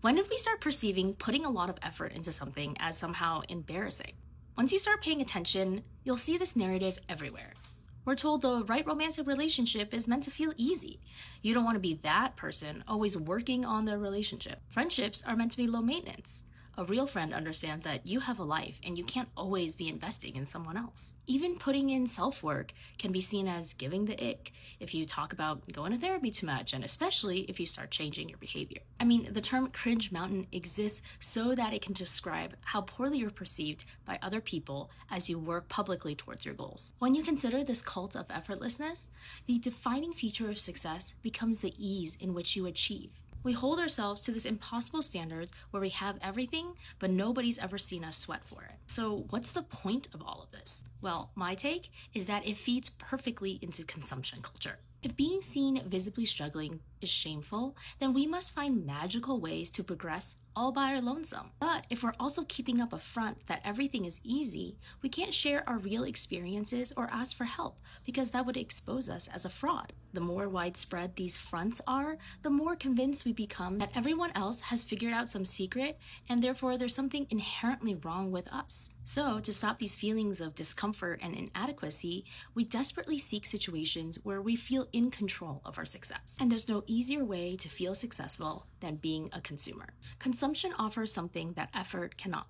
When did we start perceiving putting a lot of effort into something as somehow embarrassing? Once you start paying attention, you'll see this narrative everywhere. We're told the right romantic relationship is meant to feel easy. You don't want to be that person always working on their relationship. Friendships are meant to be low maintenance. A real friend understands that you have a life and you can't always be investing in someone else. Even putting in self-work can be seen as giving the ick if you talk about going to therapy too much, and especially if you start changing your behavior. The term cringe mountain exists so that it can describe how poorly you're perceived by other people as you work publicly towards your goals. When you consider this cult of effortlessness, the defining feature of success becomes the ease in which you achieve. We hold ourselves to this impossible standards where we have everything, but nobody's ever seen us sweat for it. So what's the point of all of this? Well, my take is that it feeds perfectly into consumption culture. If being seen visibly struggling is shameful, then we must find magical ways to progress all by our lonesome. But if we're also keeping up a front that everything is easy, we can't share our real experiences or ask for help because that would expose us as a fraud. The more widespread these fronts are, the more convinced we become that everyone else has figured out some secret and therefore there's something inherently wrong with us. So to stop these feelings of discomfort and inadequacy, we desperately seek situations where we feel in control of our success. And there's no easier way to feel successful than being a consumer. Consumption offers something that effort cannot.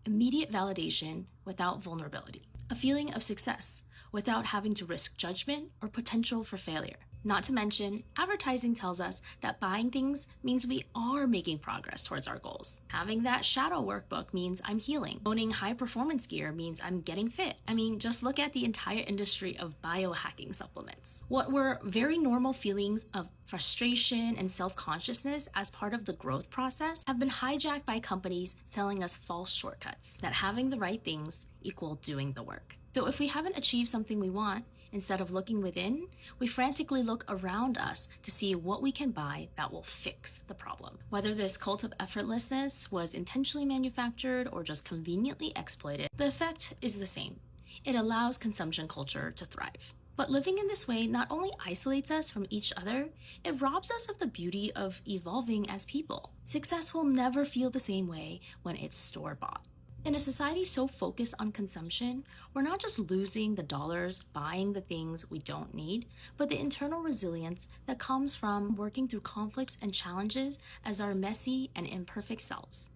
Immediate validation without vulnerability. A feeling of success without having to risk judgment or potential for failure. Not to mention, advertising tells us that buying things means we are making progress towards our goals. Having that shadow workbook means I'm healing. Owning high performance gear means I'm getting fit. Just look at the entire industry of biohacking supplements. What were very normal feelings of frustration and self-consciousness as part of the growth process have been hijacked by companies selling us false shortcuts that having the right things equal doing the work. So if we haven't achieved something we want, instead of looking within, we frantically look around us to see what we can buy that will fix the problem. Whether this cult of effortlessness was intentionally manufactured or just conveniently exploited, the effect is the same. It allows consumption culture to thrive. But living in this way not only isolates us from each other, it robs us of the beauty of evolving as people. Success will never feel the same way when it's store-bought. In a society so focused on consumption, we're not just losing the dollars buying the things we don't need, but the internal resilience that comes from working through conflicts and challenges as our messy and imperfect selves.